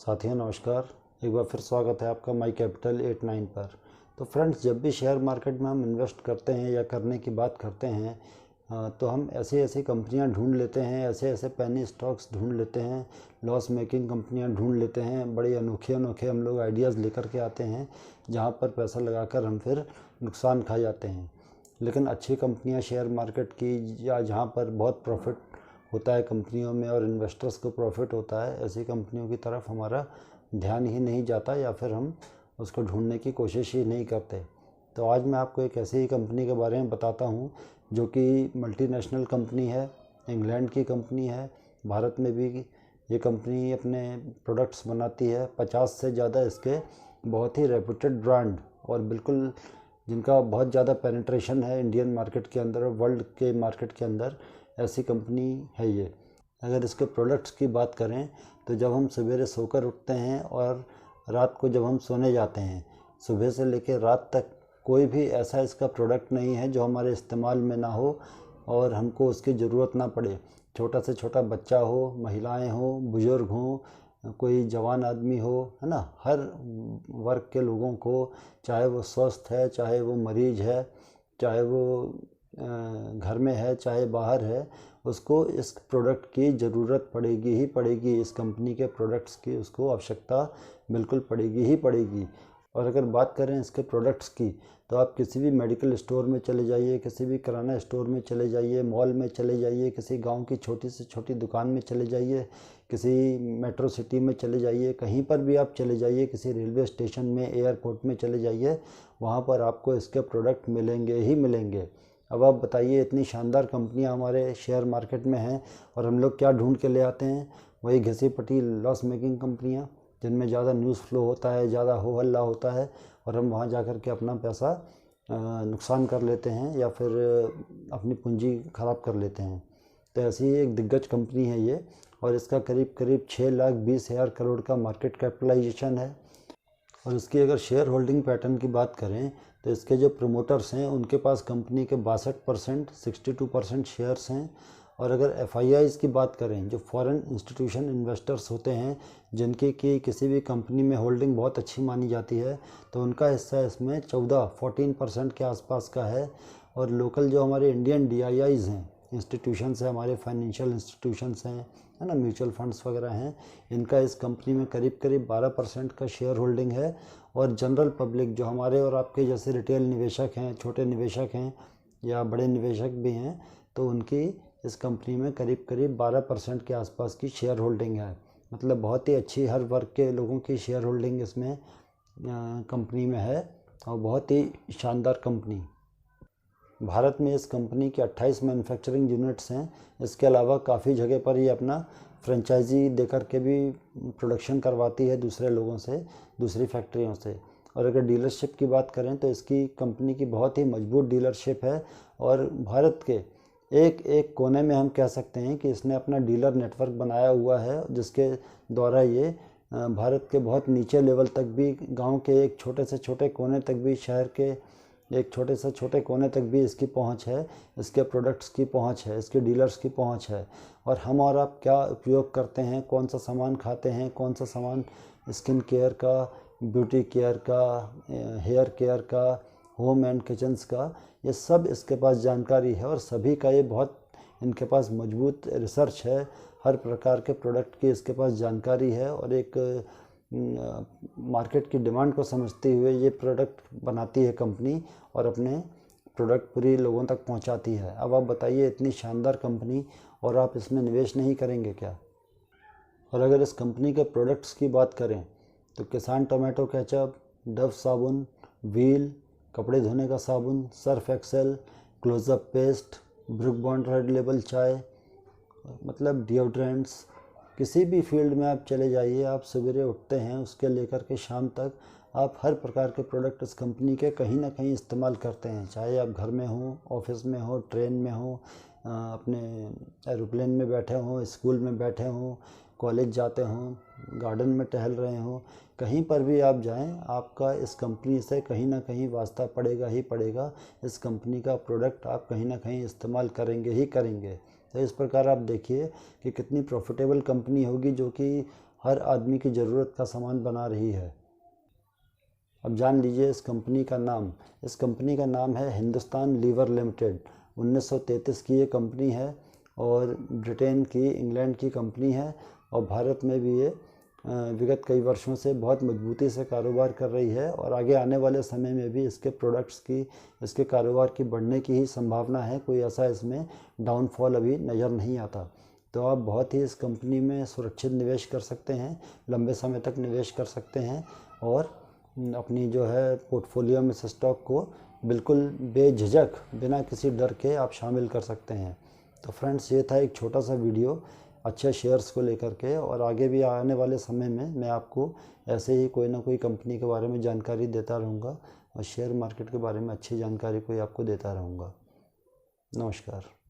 साथियों नमस्कार। एक बार फिर स्वागत है आपका माई कैपिटल 89 पर। तो फ्रेंड्स, जब भी शेयर मार्केट में हम इन्वेस्ट करते हैं या करने की बात करते हैं तो हम ऐसी ऐसी कंपनियां ढूंढ लेते हैं, ऐसे ऐसे पेनी स्टॉक्स ढूंढ लेते हैं, लॉस मेकिंग कंपनियां ढूंढ लेते हैं। बड़े अनोखे अनोखे हम लोग आइडियाज़ लेकर के आते हैं जहां पर पैसा लगाकर हम फिर नुकसान खा जाते हैं। लेकिन अच्छी कंपनियां शेयर मार्केट की या जहां पर बहुत प्रॉफिट होता है कंपनियों में और इन्वेस्टर्स को प्रॉफिट होता है, ऐसी कंपनियों की तरफ हमारा ध्यान ही नहीं जाता या फिर हम उसको ढूंढने की कोशिश ही नहीं करते। तो आज मैं आपको एक ऐसी ही कंपनी के बारे में बताता हूं जो कि मल्टीनेशनल कंपनी है, इंग्लैंड की कंपनी है। भारत में भी ये कंपनी अपने प्रोडक्ट्स बनाती है। 50 से ज़्यादा इसके बहुत ही रेपुटेड ब्रांड और बिल्कुल जिनका बहुत ज़्यादा पेनिट्रेशन है इंडियन मार्केट के अंदर और वर्ल्ड के मार्केट के अंदर, ऐसी कंपनी है ये। अगर इसके प्रोडक्ट्स की बात करें तो जब हम सवेरे सोकर उठते हैं और रात को जब हम सोने जाते हैं, सुबह से लेकर रात तक कोई भी ऐसा इसका प्रोडक्ट नहीं है जो हमारे इस्तेमाल में ना हो और हमको उसकी ज़रूरत ना पड़े। छोटा से छोटा बच्चा हो, महिलाएं हो, बुज़ुर्ग हों, कोई जवान आदमी हो, है ना, हर वर्ग के लोगों को, चाहे वो स्वस्थ है, चाहे वो मरीज है, चाहे वो घर में है, चाहे बाहर है, उसको इस प्रोडक्ट की ज़रूरत पड़ेगी ही पड़ेगी। इस कंपनी के प्रोडक्ट्स की उसको आवश्यकता बिल्कुल पड़ेगी ही पड़ेगी। और अगर बात करें इसके प्रोडक्ट्स की तो आप किसी भी मेडिकल स्टोर में चले जाइए, किसी भी किराना स्टोर में चले जाइए, मॉल में चले जाइए, किसी गांव की छोटी से छोटी दुकान में चले जाइए, किसी मेट्रो सिटी में चले जाइए, कहीं पर भी आप चले जाइए, किसी रेलवे स्टेशन में, एयरपोर्ट में चले जाइए, वहाँ पर आपको इसके प्रोडक्ट मिलेंगे ही मिलेंगे। अब आप बताइए, इतनी शानदार कंपनियां हमारे शेयर मार्केट में हैं और हम लोग क्या ढूंढ के ले आते हैं? वही घिसी पटी लॉस मेकिंग कंपनियां जिनमें ज़्यादा न्यूज़ फ्लो होता है, ज़्यादा हो हल्ला होता है और हम वहां जाकर के अपना पैसा नुकसान कर लेते हैं या फिर अपनी पूंजी ख़राब कर लेते हैं। तो ऐसी ही एक दिग्गज कंपनी है ये और इसका करीब करीब 6,20,000 करोड़ का मार्केट कैपिटलाइजेशन है। और इसकी अगर शेयर होल्डिंग पैटर्न की बात करें तो इसके जो प्रमोटर्स हैं उनके पास कंपनी के 62%, 62% शेयर्स हैं। और अगर FIIs की बात करें, जो फॉरेन इंस्टीट्यूशन इन्वेस्टर्स होते हैं जिनकी कि किसी भी कंपनी में होल्डिंग बहुत अच्छी मानी जाती है, तो उनका हिस्सा इसमें 14% के आसपास का है। और लोकल जो हमारे इंडियन DIIs हैं, इंस्टीट्यूशंस हैं, हमारे फाइनेंशियल इंस्टीट्यूशंस हैं, है ना, म्यूचुअल फंड्स वगैरह हैं, इनका इस कंपनी में करीब करीब 12% का शेयर होल्डिंग है। और जनरल पब्लिक जो हमारे और आपके जैसे रिटेल निवेशक हैं, छोटे निवेशक हैं या बड़े निवेशक भी हैं, तो उनकी इस कंपनी में करीब करीब 12% के आसपास की शेयर होल्डिंग है। मतलब बहुत ही अच्छी हर वर्ग के लोगों की शेयर होल्डिंग इसमें कंपनी में है और बहुत ही शानदार कंपनी। भारत में इस कंपनी के 28 मैन्युफैक्चरिंग यूनिट्स हैं। इसके अलावा काफ़ी जगह पर ये अपना फ्रेंचाइजी देकर के भी प्रोडक्शन करवाती है दूसरे लोगों से, दूसरी फैक्ट्रियों से। और अगर डीलरशिप की बात करें तो इसकी कंपनी की बहुत ही मजबूत डीलरशिप है और भारत के एक एक कोने में हम कह सकते हैं कि इसने अपना डीलर नेटवर्क बनाया हुआ है, जिसके द्वारा ये भारत के बहुत नीचे लेवल तक भी, गांव के एक छोटे से छोटे कोने तक भी, शहर के एक छोटे से छोटे कोने तक भी इसकी पहुंच है, इसके प्रोडक्ट्स की पहुंच है, इसके डीलर्स की पहुंच है। और हम और आप क्या उपयोग करते हैं, कौन सा सामान खाते हैं, कौन सा सामान स्किन केयर का, ब्यूटी केयर का, हेयर केयर का, होम एंड किचन्स का, ये सब इसके पास जानकारी है और सभी का ये बहुत इनके पास मजबूत रिसर्च है। हर प्रकार के प्रोडक्ट की इसके पास जानकारी है और एक मार्केट की डिमांड को समझते हुए ये प्रोडक्ट बनाती है कंपनी और अपने प्रोडक्ट पूरी लोगों तक पहुंचाती है। अब आप बताइए, इतनी शानदार कंपनी और आप इसमें निवेश नहीं करेंगे क्या? और अगर इस कंपनी के प्रोडक्ट्स की बात करें तो किसान टोमेटो केचप, डव साबुन, व्हील कपड़े धोने का साबुन, Surf Excel, Closeup paste, Brooke Bond Red Label चाय, मतलब डिओड्रेंट्स, किसी भी फील्ड में आप चले जाइए, आप सवेरे उठते हैं उसके लेकर के शाम तक आप हर प्रकार के प्रोडक्ट इस कंपनी के कहीं ना कहीं इस्तेमाल करते हैं। चाहे आप घर में हो, ऑफिस में हो, ट्रेन में हो, अपने एरोप्लेन में बैठे हों, स्कूल में बैठे हों, कॉलेज जाते हों, गार्डन में टहल रहे हों, कहीं पर भी आप जाएं, आपका इस कंपनी से कहीं ना कहीं वास्ता पड़ेगा ही पड़ेगा। इस कंपनी का प्रोडक्ट आप कहीं ना कहीं इस्तेमाल करेंगे ही करेंगे। तो इस प्रकार आप देखिए कि कितनी प्रॉफिटेबल कंपनी होगी जो कि हर आदमी की ज़रूरत का सामान बना रही है। अब जान लीजिए इस कंपनी का नाम। इस कंपनी का नाम है हिंदुस्तान लीवर लिमिटेड। 1933 की ये कंपनी है और ब्रिटेन की, इंग्लैंड की कंपनी है और भारत में भी ये विगत कई वर्षों से बहुत मजबूती से कारोबार कर रही है और आगे आने वाले समय में भी इसके प्रोडक्ट्स की, इसके कारोबार की बढ़ने की ही संभावना है। कोई ऐसा इसमें डाउनफॉल अभी नज़र नहीं आता। तो आप बहुत ही इस कंपनी में सुरक्षित निवेश कर सकते हैं, लंबे समय तक निवेश कर सकते हैं और अपनी जो है पोर्टफोलियो में इस स्टॉक को बिल्कुल बेझिझक, बिना किसी डर के आप शामिल कर सकते हैं। तो फ्रेंड्स, ये था एक छोटा सा वीडियो अच्छे शेयर्स को लेकर के, और आगे भी आने वाले समय में मैं आपको ऐसे ही कोई ना कोई कंपनी के बारे में जानकारी देता रहूँगा और शेयर मार्केट के बारे में अच्छी जानकारी कोई आपको देता रहूँगा। नमस्कार।